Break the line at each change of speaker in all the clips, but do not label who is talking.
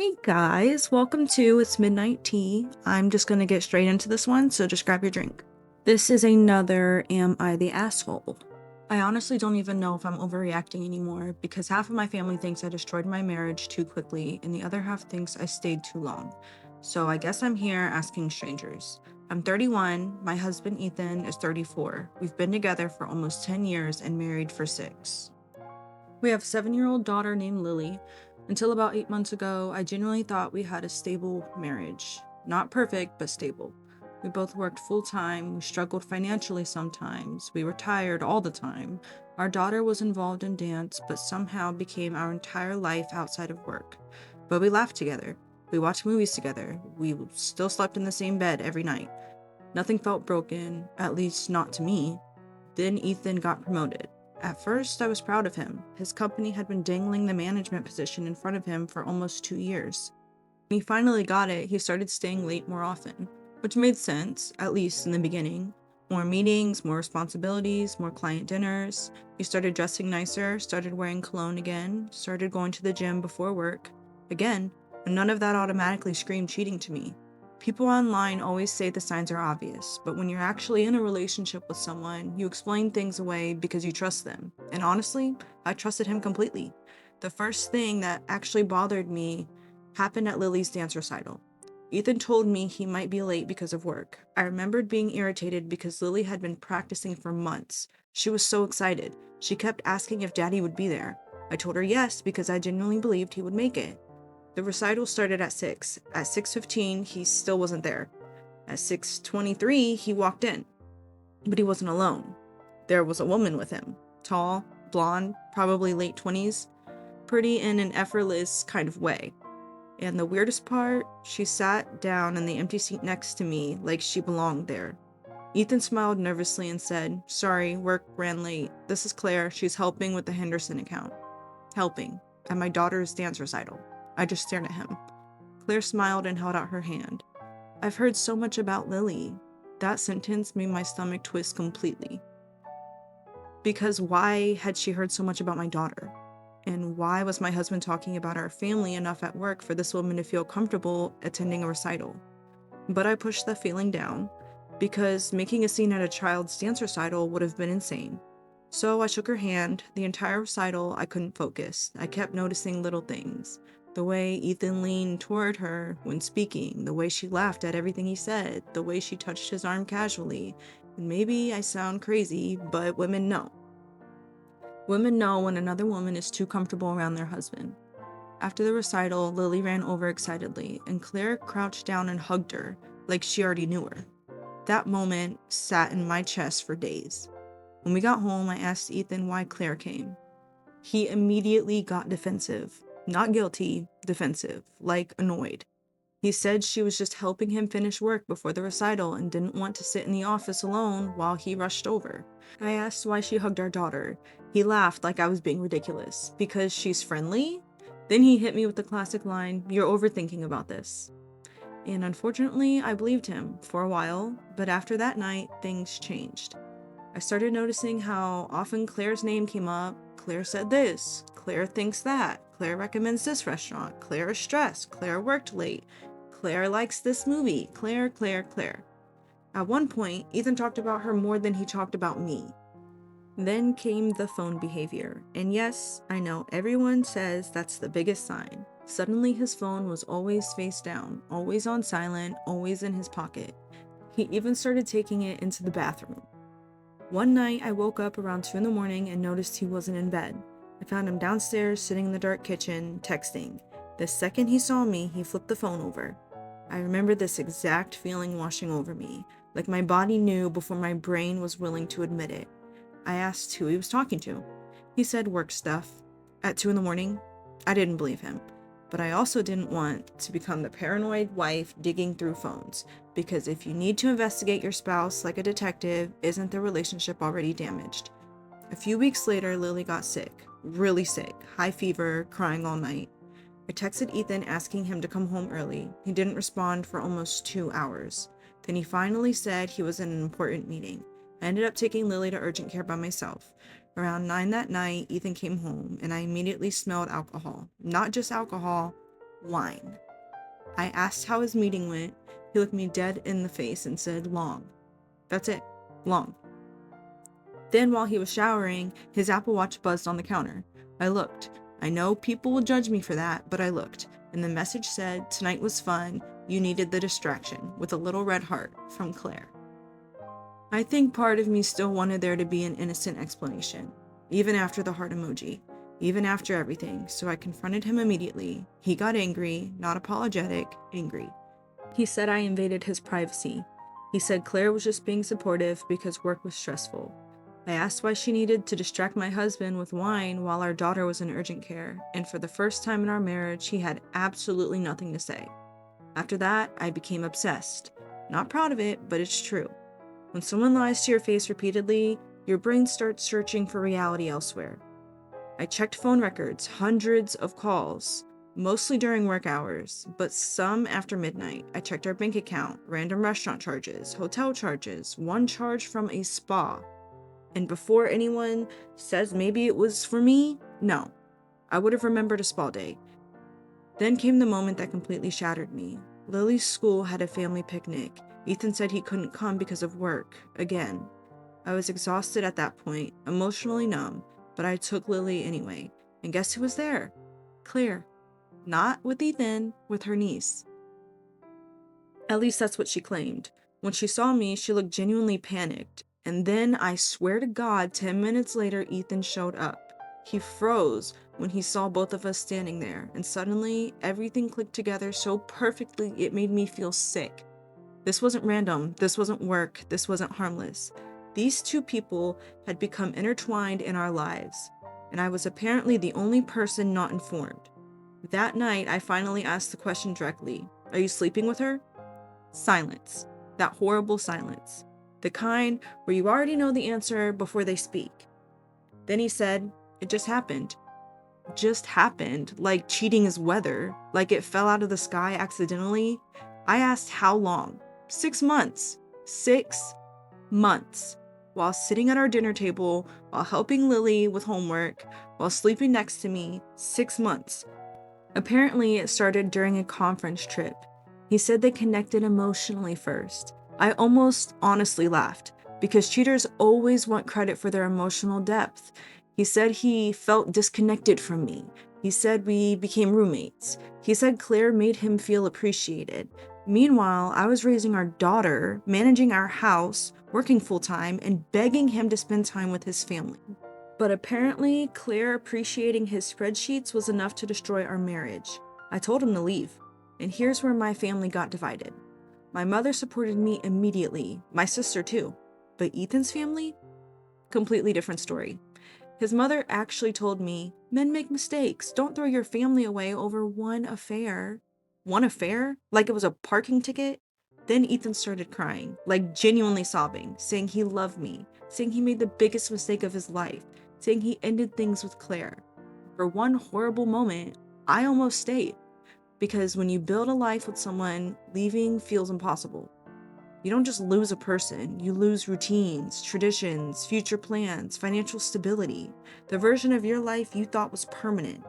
Hey guys, welcome to It's Midnight Tea. I'm just gonna get straight into this one, so just grab your drink. This is another Am I the Asshole? I honestly don't even know if I'm overreacting anymore because half of my family thinks I destroyed my marriage too quickly and the other half thinks I stayed too long. So I guess I'm here asking strangers. I'm 31, my husband Ethan is 34. We've been together for almost 10 years and married for 6. We have a 7-year-old daughter named Lily. Until about 8 months ago, I genuinely thought we had a stable marriage. Not perfect, but stable. We both worked full-time, we struggled financially sometimes, we were tired all the time. Our daughter was involved in dance, but somehow became our entire life outside of work. But we laughed together. We watched movies together. We still slept in the same bed every night. Nothing felt broken, at least not to me. Then Ethan got promoted. At first, I was proud of him. His company had been dangling the management position in front of him for almost 2 years. When he finally got it, he started staying late more often, which made sense, at least in the beginning. More meetings, more responsibilities, more client dinners. He started dressing nicer, started wearing cologne again, started going to the gym before work. Again, none of that automatically screamed cheating to me. People online always say the signs are obvious, but when you're actually in a relationship with someone, you explain things away because you trust them. And honestly, I trusted him completely. The first thing that actually bothered me happened at Lily's dance recital. Ethan told me he might be late because of work. I remembered being irritated because Lily had been practicing for months. She was so excited. She kept asking if Daddy would be there. I told her yes because I genuinely believed he would make it. The recital started at 6. At 6:15, he still wasn't there. At 6:23, he walked in. But he wasn't alone. There was a woman with him. Tall, blonde, probably late 20s, pretty in an effortless kind of way. And the weirdest part, she sat down in the empty seat next to me like she belonged there. Ethan smiled nervously and said, "Sorry, work ran late. This is Claire. She's helping with the Henderson account." Helping. At my daughter's dance recital. I just stared at him. Claire smiled and held out her hand. I've heard so much about Lily. That sentence made my stomach twist completely. Because why had she heard so much about my daughter? And why was my husband talking about our family enough at work for this woman to feel comfortable attending a recital? But I pushed that feeling down, because making a scene at a child's dance recital would have been insane. So I shook her hand. The entire recital, I couldn't focus. I kept noticing little things. The way Ethan leaned toward her when speaking, the way she laughed at everything he said, the way she touched his arm casually. And maybe I sound crazy, but women know. Women know when another woman is too comfortable around their husband. After the recital, Lily ran over excitedly, and Claire crouched down and hugged her, like she already knew her. That moment sat in my chest for days. When we got home, I asked Ethan why Claire came. He immediately got defensive. Not guilty, defensive, like annoyed. He said she was just helping him finish work before the recital and didn't want to sit in the office alone while he rushed over. I asked why she hugged our daughter. He laughed like I was being ridiculous. Because she's friendly? Then he hit me with the classic line, "You're overthinking about this." And unfortunately, I believed him for a while, but after that night, things changed. I started noticing how often Claire's name came up. Claire said this, Claire thinks that, Claire recommends this restaurant, Claire is stressed, Claire worked late, Claire likes this movie, Claire, Claire, Claire. At one point, Ethan talked about her more than he talked about me. Then came the phone behavior, and yes, I know everyone says that's the biggest sign. Suddenly his phone was always face down, always on silent, always in his pocket. He even started taking it into the bathroom. One night, I woke up around 2 in the morning and noticed he wasn't in bed. I found him downstairs, sitting in the dark kitchen, texting. The second he saw me, he flipped the phone over. I remember this exact feeling washing over me, like my body knew before my brain was willing to admit it. I asked who he was talking to. He said work stuff. At 2 in the morning, I didn't believe him. But I also didn't want to become the paranoid wife digging through phones, because if you need to investigate your spouse like a detective, isn't the relationship already damaged? A few weeks later, Lily got sick, really sick, high fever, crying all night. I texted Ethan asking him to come home early. He didn't respond for almost 2 hours. Then he finally said he was in an important meeting. I ended up taking Lily to urgent care by myself. Around 9 that night, Ethan came home, and I immediately smelled alcohol. Not just alcohol, wine. I asked how his meeting went. He looked me dead in the face and said, long. That's it. Long. Then while he was showering, his Apple Watch buzzed on the counter. I looked. I know people will judge me for that, but I looked. And the message said, tonight was fun. You needed the distraction, with a little red heart, from Claire. I think part of me still wanted there to be an innocent explanation, even after the heart emoji, even after everything, so I confronted him immediately. He got angry, not apologetic, angry. He said I invaded his privacy. He said Claire was just being supportive because work was stressful. I asked why she needed to distract my husband with wine while our daughter was in urgent care, and for the first time in our marriage, he had absolutely nothing to say. After that, I became obsessed. Not proud of it, but it's true. When someone lies to your face repeatedly, your brain starts searching for reality elsewhere. I checked phone records, hundreds of calls, mostly during work hours, but some after midnight. I checked our bank account, random restaurant charges, hotel charges, one charge from a spa. And before anyone says maybe it was for me, no, I would have remembered a spa day. Then came the moment that completely shattered me. Lily's school had a family picnic. Ethan said he couldn't come because of work, again. I was exhausted at that point, emotionally numb, but I took Lily anyway. And guess who was there? Claire. Not with Ethan, with her niece. At least that's what she claimed. When she saw me, she looked genuinely panicked. And then, I swear to God, 10 minutes later, Ethan showed up. He froze when he saw both of us standing there, and suddenly, everything clicked together so perfectly it made me feel sick. This wasn't random, this wasn't work, this wasn't harmless. These two people had become intertwined in our lives, and I was apparently the only person not informed. That night, I finally asked the question directly. Are you sleeping with her? Silence. That horrible silence. The kind where you already know the answer before they speak. Then he said, it just happened. Just happened, like cheating is weather, like it fell out of the sky accidentally. I asked how long. 6 months. 6 months. While sitting at our dinner table, while helping Lily with homework, while sleeping next to me. 6 months. Apparently, it started during a conference trip. He said they connected emotionally first. I almost honestly laughed, because cheaters always want credit for their emotional depth. He said he felt disconnected from me. He said we became roommates. He said Claire made him feel appreciated. Meanwhile, I was raising our daughter, managing our house, working full-time, and begging him to spend time with his family. But apparently, Claire appreciating his spreadsheets was enough to destroy our marriage. I told him to leave, and here's where my family got divided. My mother supported me immediately, my sister too. But Ethan's family? Completely different story. His mother actually told me, men make mistakes, don't throw your family away over one affair. One affair? Like it was a parking ticket? Then Ethan started crying, like genuinely sobbing, saying he loved me, saying he made the biggest mistake of his life, saying he ended things with Claire. For one horrible moment, I almost stayed, because when you build a life with someone, leaving feels impossible. You don't just lose a person, you lose routines, traditions, future plans, financial stability, the version of your life you thought was permanent.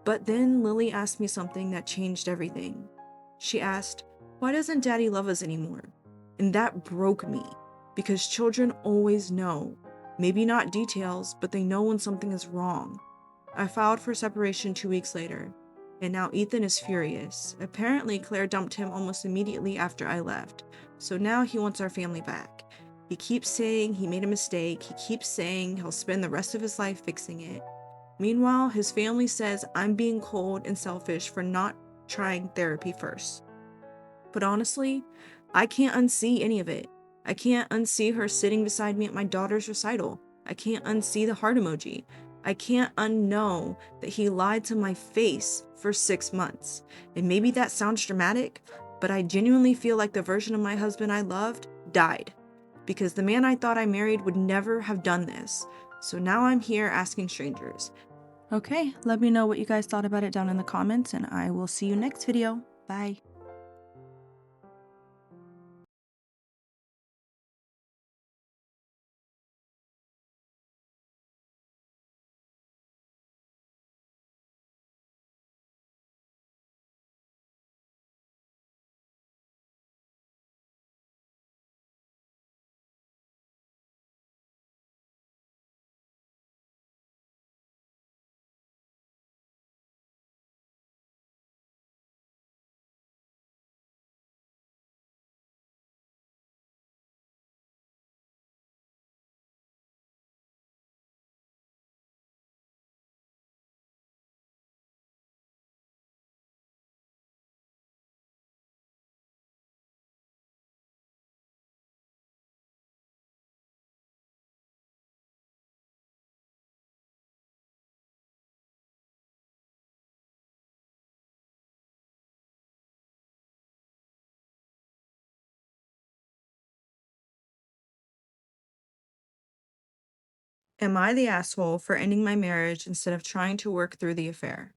But then Lily asked me something that changed everything. She asked, why doesn't Daddy love us anymore? And that broke me, because children always know. Maybe not details, but they know when something is wrong. I filed for separation 2 weeks later, and now Ethan is furious. Apparently, Claire dumped him almost immediately after I left, so now he wants our family back. He keeps saying he made a mistake, he keeps saying he'll spend the rest of his life fixing it. Meanwhile, his family says I'm being cold and selfish for not trying therapy first. But honestly, I can't unsee any of it. I can't unsee her sitting beside me at my daughter's recital. I can't unsee the heart emoji. I can't unknow that he lied to my face for 6 months. And maybe that sounds dramatic, but I genuinely feel like the version of my husband I loved died. Because the man I thought I married would never have done this. So now I'm here asking strangers. Okay, let me know what you guys thought about it down in the comments, and I will see you next video. Bye. Am I the asshole for ending my marriage instead of trying to work through the affair?